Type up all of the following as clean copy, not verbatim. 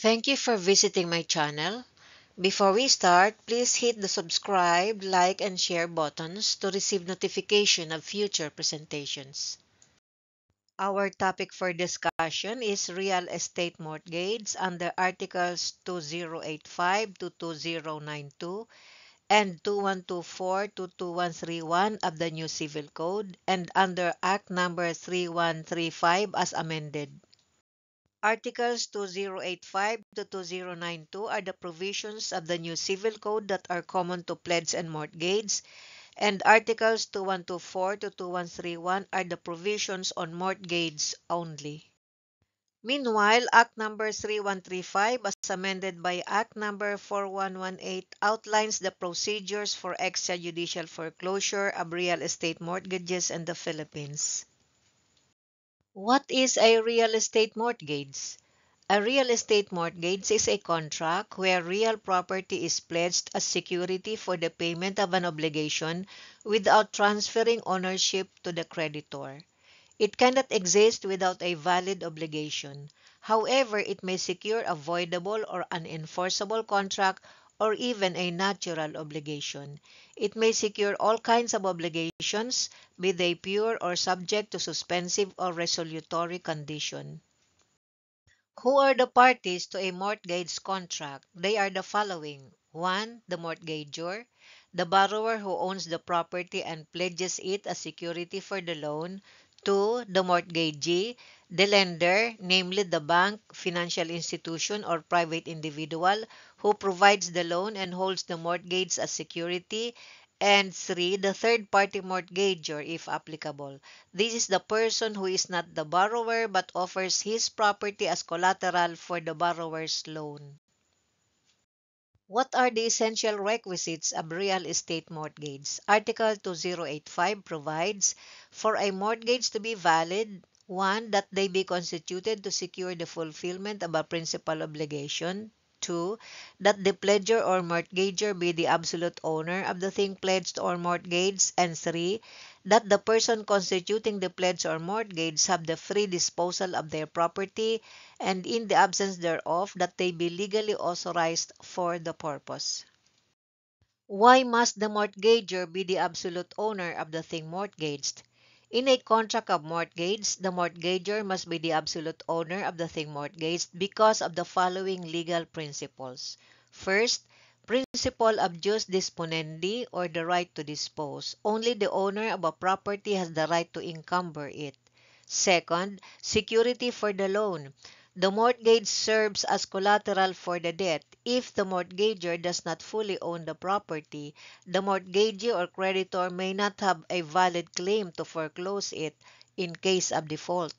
Thank you for visiting my channel. Before we start, please hit the subscribe, like, and share buttons to receive notification of future presentations. Our topic for discussion is real estate mortgage under Articles 2085 to 2092 and 2124 to 2131 of the new Civil Code and under Act Number 3135 as amended. Articles 2085 to 2092 are the provisions of the new Civil Code that are common to pledge and mortgage, and Articles 2124 to 2131 are the provisions on mortgage only. Meanwhile, Act Number 3135, as amended by Act Number 4118, outlines the procedures for extrajudicial foreclosure of real estate mortgages in the Philippines. What is a real estate mortgage? A real estate mortgage is a contract where real property is pledged as security for the payment of an obligation without transferring ownership to the creditor. It cannot exist without a valid obligation. However, it may secure a voidable or unenforceable contract or even a natural obligation. It may secure all kinds of obligations, be they pure or subject to suspensive or resolutory condition. Who are the parties to a mortgage contract? They are the following. 1. The mortgagor, the borrower who owns the property and pledges it as security for the loan. 2. The mortgagee, the lender, namely the bank, financial institution, or private individual who provides the loan and holds the mortgage as security. And 3. The third-party mortgagor, if applicable. This is the person who is not the borrower but offers his property as collateral for the borrower's loan. What are the essential requisites of real estate mortgage? Article 2085 provides for a mortgage to be valid, 1. That they be constituted to secure the fulfillment of a principal obligation. 2. That the pledger or mortgager be the absolute owner of the thing pledged or mortgaged. And 3. That the person constituting the pledge or mortgage have the free disposal of their property, and in the absence thereof, that they be legally authorized for the purpose. Why must the mortgager be the absolute owner of the thing mortgaged? In a contract of mortgage, the mortgager must be the absolute owner of the thing mortgaged because of the following legal principles. First, principle of jus disponendi, or the right to dispose. Only the owner of a property has the right to encumber it. Second, security for the loan. The mortgage serves as collateral for the debt. If the mortgager does not fully own the property, the mortgagee or creditor may not have a valid claim to foreclose it in case of default.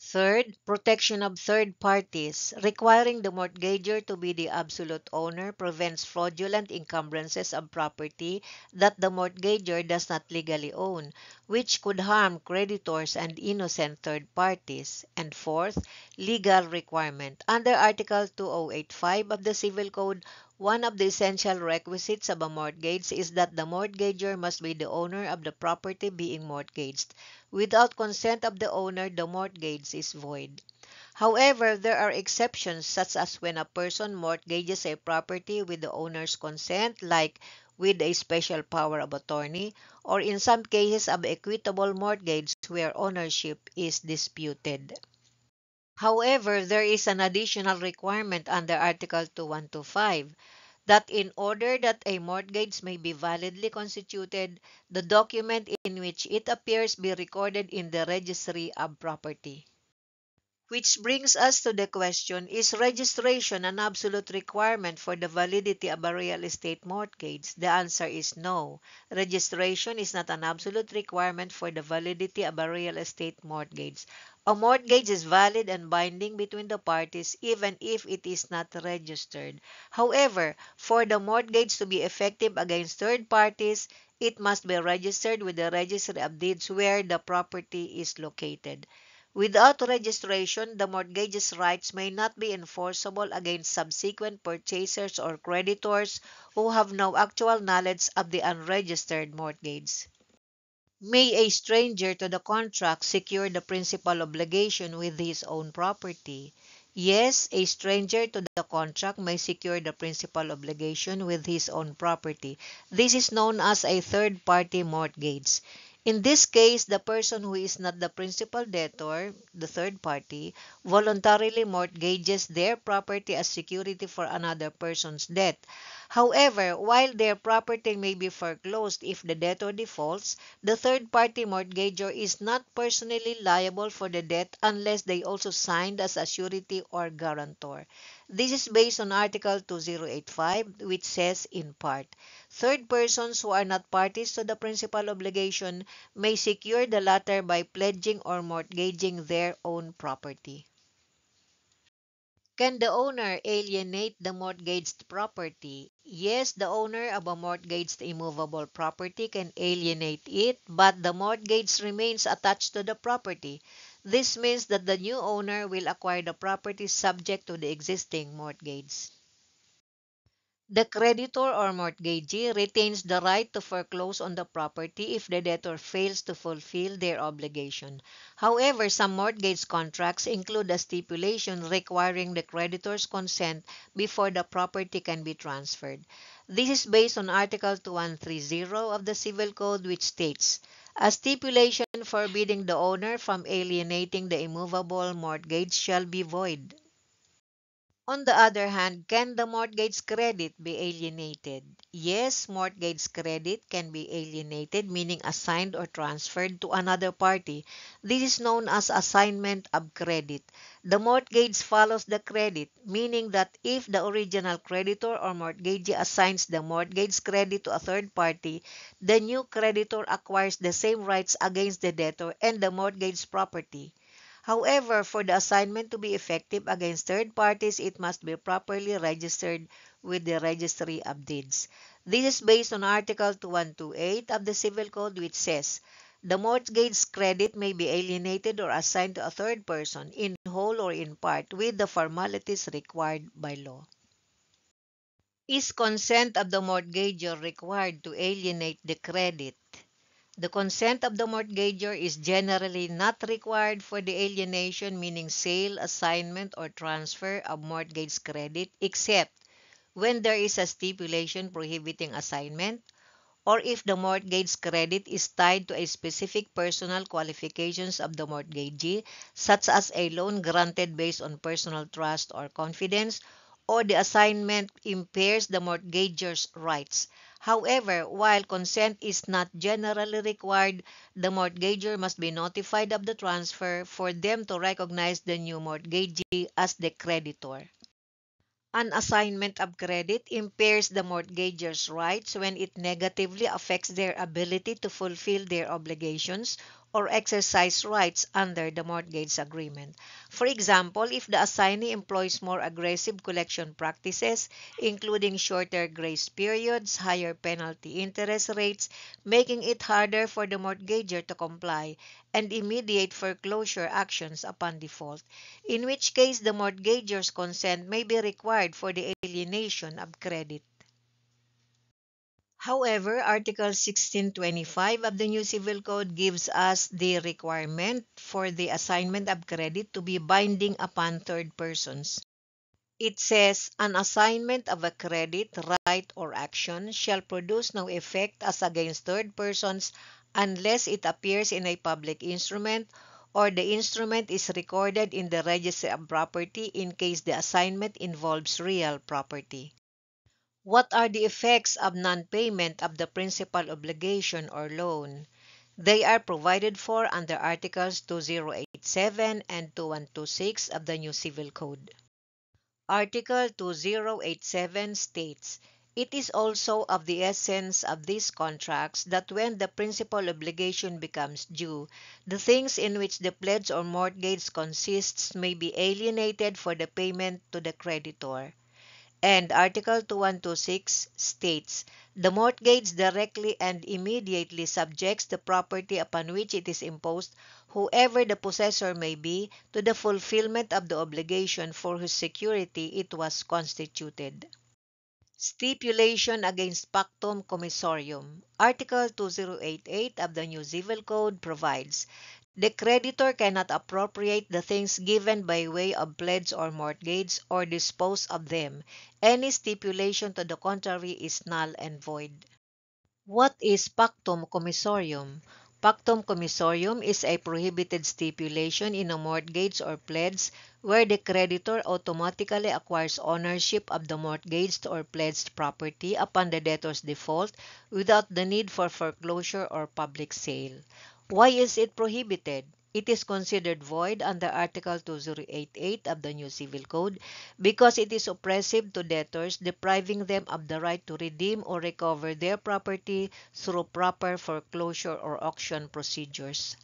Third, protection of third parties. Requiring the mortgager to be the absolute owner prevents fraudulent encumbrances of property that the mortgager does not legally own, which could harm creditors and innocent third parties. And fourth, legal requirement. Under Article 2085 of the Civil Code, one of the essential requisites of a mortgage is that the mortgager must be the owner of the property being mortgaged. Without consent of the owner, the mortgage is void. However, there are exceptions such as when a person mortgages a property with the owner's consent, like with a special power of attorney, or in some cases of equitable mortgage where ownership is disputed. However, there is an additional requirement under Article 2125 that in order that a mortgage may be validly constituted, the document in which it appears be recorded in the registry of property. Which brings us to the question, is registration an absolute requirement for the validity of a real estate mortgage? The answer is no. Registration is not an absolute requirement for the validity of a real estate mortgage. A mortgage is valid and binding between the parties even if it is not registered. However, for the mortgage to be effective against third parties, it must be registered with the Registry of Deeds where the property is located. Without registration, the mortgagee's rights may not be enforceable against subsequent purchasers or creditors who have no actual knowledge of the unregistered mortgage. May a stranger to the contract secure the principal obligation with his own property? Yes, a stranger to the contract may secure the principal obligation with his own property. This is known as a third-party mortgage. In this case, the person who is not the principal debtor, the third party, voluntarily mortgages their property as security for another person's debt. However, while their property may be foreclosed if the debtor defaults, the third-party mortgagor is not personally liable for the debt unless they also signed as a surety or guarantor. This is based on Article 2085, which says in part, third persons who are not parties to the principal obligation may secure the latter by pledging or mortgaging their own property. Can the owner alienate the mortgaged property? Yes, the owner of a mortgaged immovable property can alienate it, but the mortgage remains attached to the property. This means that the new owner will acquire the property subject to the existing mortgage. The creditor or mortgagee retains the right to foreclose on the property if the debtor fails to fulfill their obligation. However, some mortgage contracts include a stipulation requiring the creditor's consent before the property can be transferred. This is based on Article 2130 of the Civil Code, which states, a stipulation forbidding the owner from alienating the immovable mortgage shall be void. On the other hand, can the mortgage credit be alienated? Yes, mortgage credit can be alienated, meaning assigned or transferred to another party. This is known as assignment of credit. The mortgage follows the credit, meaning that if the original creditor or mortgagee assigns the mortgage credit to a third party, the new creditor acquires the same rights against the debtor and the mortgage property. However, for the assignment to be effective against third parties, it must be properly registered with the Registry of Deeds. This is based on Article 2128 of the Civil Code, which says, the mortgage credit may be alienated or assigned to a third person in whole or in part with the formalities required by law. Is consent of the mortgagor required to alienate the credit? The consent of the mortgagor is generally not required for the alienation, meaning sale, assignment, or transfer of mortgage credit, except when there is a stipulation prohibiting assignment, or if the mortgage credit is tied to a specific personal qualifications of the mortgagee, such as a loan granted based on personal trust or confidence, or the assignment impairs the mortgagor's rights. However, while consent is not generally required, the mortgagor must be notified of the transfer for them to recognize the new mortgagee as the creditor. An assignment of credit impairs the mortgagor's rights when it negatively affects their ability to fulfill their obligations or exercise rights under the mortgage agreement. For example, if the assignee employs more aggressive collection practices, including shorter grace periods, higher penalty interest rates, making it harder for the mortgagor to comply, and immediate foreclosure actions upon default, in which case the mortgagor's consent may be required for the alienation of credit. However, Article 1625 of the new Civil Code gives us the requirement for the assignment of credit to be binding upon third persons. It says, an assignment of a credit, right, or action shall produce no effect as against third persons unless it appears in a public instrument or the instrument is recorded in the Register of Property in case the assignment involves real property. What are the effects of non-payment of the principal obligation or loan? They are provided for under Articles 2087 and 2126 of the new Civil Code. Article 2087 states, it is also of the essence of these contracts that when the principal obligation becomes due, the things in which the pledge or mortgage consists may be alienated for the payment to the creditor. And Article 2126 states, the mortgage directly and immediately subjects the property upon which it is imposed, whoever the possessor may be, to the fulfillment of the obligation for whose security it was constituted. Stipulation against pactum commissorium. Article 2088 of the New Civil Code provides, The creditor cannot appropriate the things given by way of pledge or mortgage or dispose of them. Any stipulation to the contrary is null and void. What is pactum commissorium? Pactum commissorium is a prohibited stipulation in a mortgage or pledge where the creditor automatically acquires ownership of the mortgaged or pledged property upon the debtor's default without the need for foreclosure or public sale. Why is it prohibited? It is considered void under Article 2088 of the New Civil Code because it is oppressive to debtors, depriving them of the right to redeem or recover their property through proper foreclosure or auction procedures.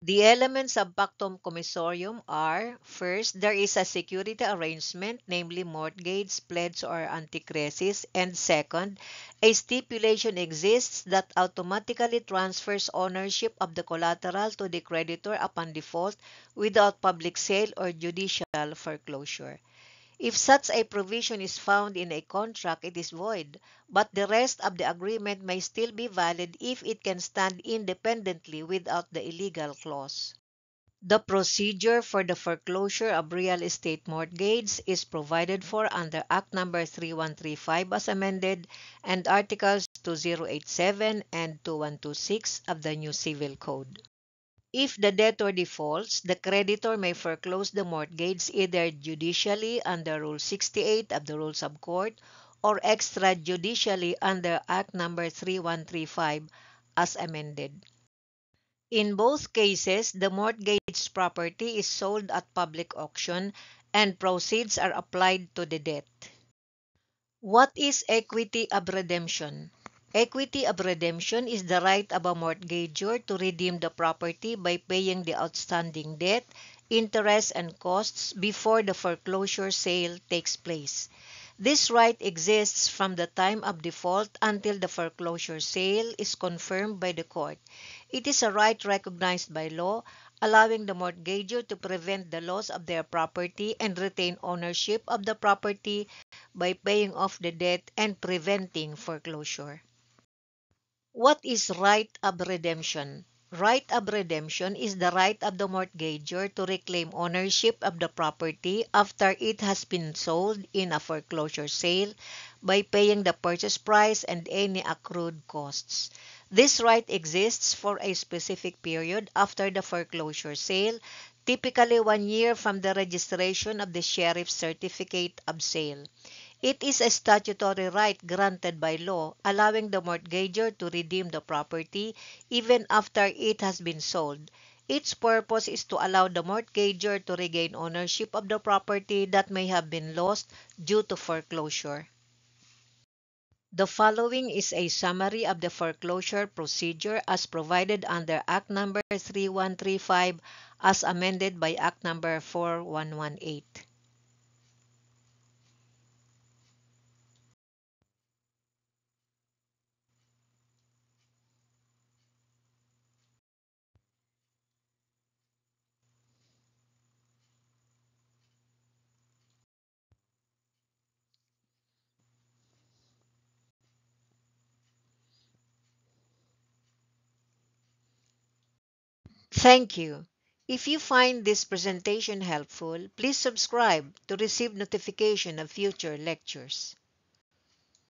The elements of pactum commissorium are: first, there is a security arrangement, namely mortgage, pledge, or antichresis, and second, a stipulation exists that automatically transfers ownership of the collateral to the creditor upon default without public sale or judicial foreclosure. If such a provision is found in a contract, it is void, but the rest of the agreement may still be valid if it can stand independently without the illegal clause. The procedure for the foreclosure of real estate mortgage is provided for under Act No. 3135 as amended and Articles 2087 and 2126 of the New Civil Code. If the debtor defaults, the creditor may foreclose the mortgage either judicially under Rule 68 of the Rules of Court or extrajudicially under Act No. 3135 as amended. In both cases, the mortgaged property is sold at public auction and proceeds are applied to the debt. What is equity of redemption? Equity of redemption is the right of a mortgagor to redeem the property by paying the outstanding debt, interest, and costs before the foreclosure sale takes place. This right exists from the time of default until the foreclosure sale is confirmed by the court. It is a right recognized by law, allowing the mortgagor to prevent the loss of their property and retain ownership of the property by paying off the debt and preventing foreclosure. What is right of redemption? Right of redemption is the right of the mortgagor to reclaim ownership of the property after it has been sold in a foreclosure sale by paying the purchase price and any accrued costs. This right exists for a specific period after the foreclosure sale, typically 1 year from the registration of the sheriff's certificate of sale. It is a statutory right granted by law, allowing the mortgagor to redeem the property even after it has been sold. Its purpose is to allow the mortgagor to regain ownership of the property that may have been lost due to foreclosure. The following is a summary of the foreclosure procedure as provided under Act No. 3135 as amended by Act No. 4118. Thank you. If you find this presentation helpful, please subscribe to receive notification of future lectures.